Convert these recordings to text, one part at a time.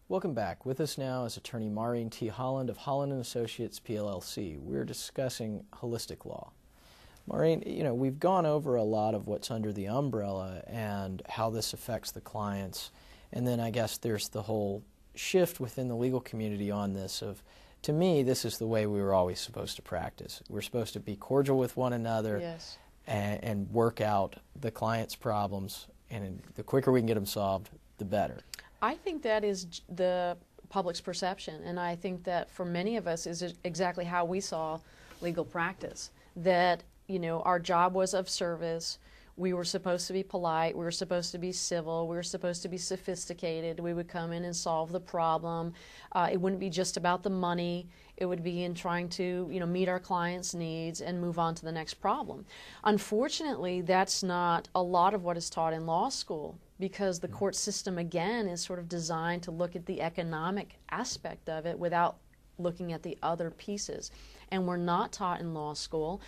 Welcome back. With us now is attorney Maureen T. Holland of Holland & Associates, PLLC. We're discussing holistic law. Maureen, we've gone over a lot of what's under the umbrella and how this affects the clients. And then I guess there's the whole shift within the legal community on this of, to me, this is the way we were always supposed to practice. We're supposed to be cordial with one another. Yes. and work out the client's problems. And the quicker we can get them solved, the better. I think that is the public's perception, and I think that for many of us is exactly how we saw legal practice. That, our job was of service. We were supposed to be polite. We were supposed to be civil. We were supposed to be sophisticated. We would come in and solve the problem. It wouldn't be just about the money. It would be in trying to, meet our clients' needs and move on to the next problem. Unfortunately, that's not a lot of what is taught in law school, because the court system, again, is sort of designed to look at the economic aspect of it without looking at the other pieces. And we're not taught in law school,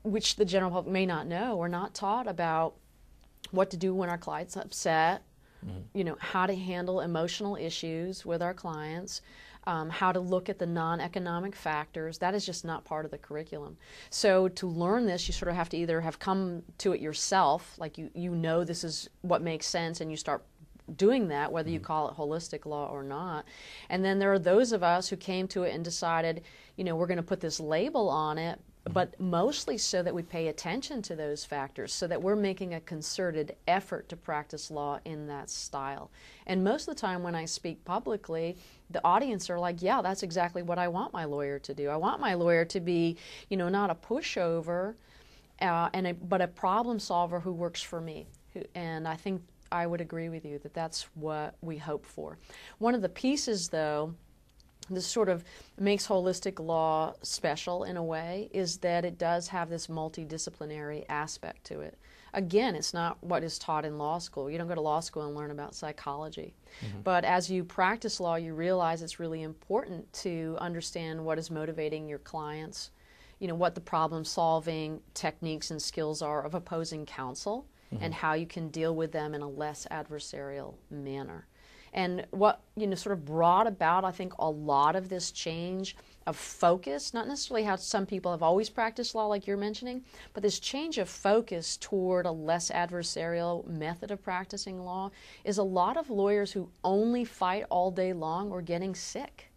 which the general public may not know. We're not taught about what to do when our client's upset, how to handle emotional issues with our clients, how to look at the non-economic factors. That is just not part of the curriculum. So to learn this, you sort of have to either have come to it yourself, like you know this is what makes sense, and you start doing that, whether you call it holistic law or not. And then there are those of us who came to it and decided, we're going to put this label on it, but mostly so that we pay attention to those factors, so that we're making a concerted effort to practice law in that style. And most of the time when I speak publicly, the audience are like, yeah, that's exactly what I want my lawyer to do. I want my lawyer to be, not a pushover, but a problem solver who works for me. And I think I would agree with you that that's what we hope for. One of the pieces, though, this sort of makes holistic law special in a way, is that it does have this multidisciplinary aspect to it. Again, it's not what is taught in law school. You don't go to law school and learn about psychology. But as you practice law, you realize it's really important to understand what is motivating your clients, what the problem-solving techniques and skills are of opposing counsel, and how you can deal with them in a less adversarial manner. And what sort of brought about, I think, a lot of this change of focus, not necessarily how some people have always practiced law like you're mentioning, but this change of focus toward a less adversarial method of practicing law, is a lot of lawyers who only fight all day long were getting sick.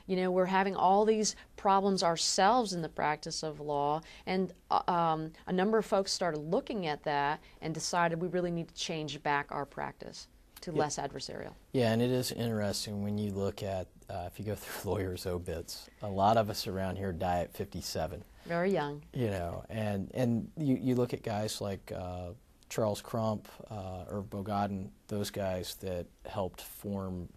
We're having all these problems ourselves in the practice of law, and a number of folks started looking at that and decided we really need to change back our practice to less adversarial. Yeah, and it is interesting when you look at, if you go through lawyers' obits, a lot of us around here die at 57. Very young. And you look at guys like Charles Crump, Irv Bogadin, those guys that helped form,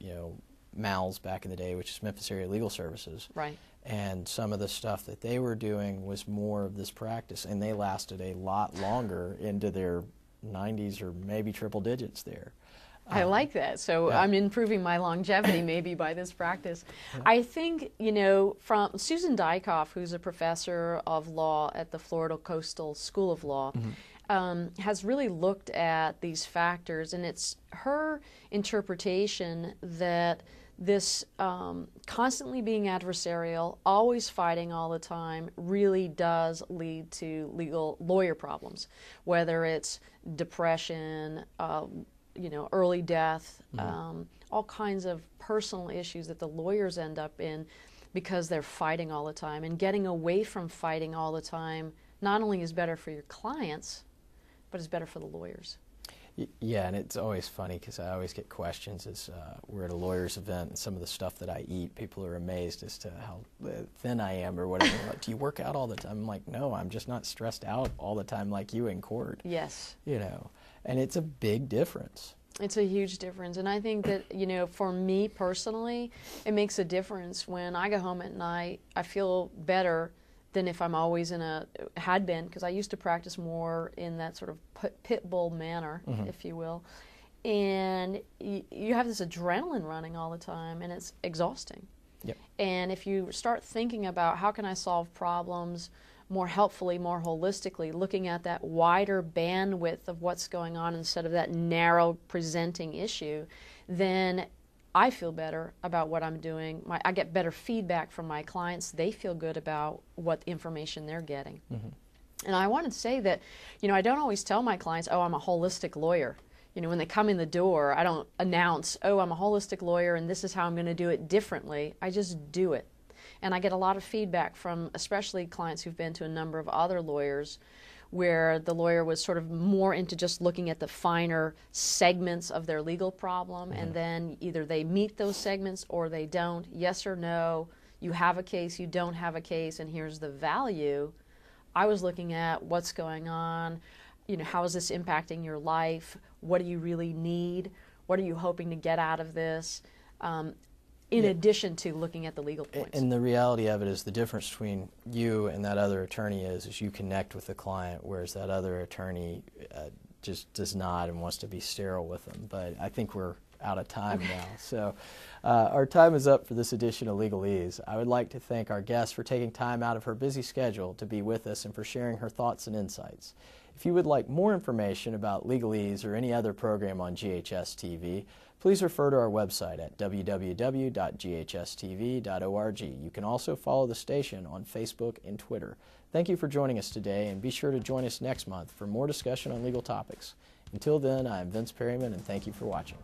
MALS back in the day, which is Memphis Area Legal Services. Right. And some of the stuff that they were doing was more of this practice, and they lasted a lot longer into their 90s or maybe triple digits there. I like that. So I'm improving my longevity maybe by this practice. I think, from Susan Dykoff, who's a professor of law at the Florida Coastal School of Law, has really looked at these factors, and it's her interpretation that this constantly being adversarial, always fighting all the time, really does lead to lawyer problems, whether it's depression, early death, all kinds of personal issues that the lawyers end up in because they're fighting all the time. And getting away from fighting all the time not only is better for your clients, but it's better for the lawyers. Yeah, and it's always funny because I always get questions as we're at a lawyer's event, and some of the stuff that I eat, people are amazed as to how thin I am or whatever. Like, do you work out all the time? I'm like, no, I'm just not stressed out all the time like you in court. Yes. And it's a big difference. It's a huge difference, and I think that, for me personally, it makes a difference when I go home at night. I feel better than if I'm always had been, because I used to practice more in that sort of pit bull manner, if you will. And you have this adrenaline running all the time, and it's exhausting. Yep. And if you start thinking about how can I solve problems more helpfully, more holistically, looking at that wider bandwidth of what's going on instead of that narrow presenting issue, then I feel better about what I'm doing. I get better feedback from my clients. They feel good about what information they're getting. Mm-hmm. And I want to say that, I don't always tell my clients, oh, I'm a holistic lawyer. When they come in the door, I don't announce, oh, I'm a holistic lawyer and this is how I'm going to do it differently. I just do it. And I get a lot of feedback from especially clients who've been to a number of other lawyers where the lawyer was sort of more into just looking at the finer segments of their legal problem, and then either they meet those segments or they don't. Yes or no, you have a case, you don't have a case, and here's the value. I was looking at what's going on, how is this impacting your life, what do you really need, what are you hoping to get out of this, in addition to looking at the legal points. And the reality of it is the difference between you and that other attorney is you connect with the client, whereas that other attorney just does not and wants to be sterile with them. But I think we're out of time now. So our time is up for this edition of Legalese. I would like to thank our guest for taking time out of her busy schedule to be with us and for sharing her thoughts and insights. If you would like more information about Legalese or any other program on GHS TV, please refer to our website at www.ghstv.org. You can also follow the station on Facebook and Twitter. Thank you for joining us today, and be sure to join us next month for more discussion on legal topics. Until then, I am Vince Perryman, and thank you for watching.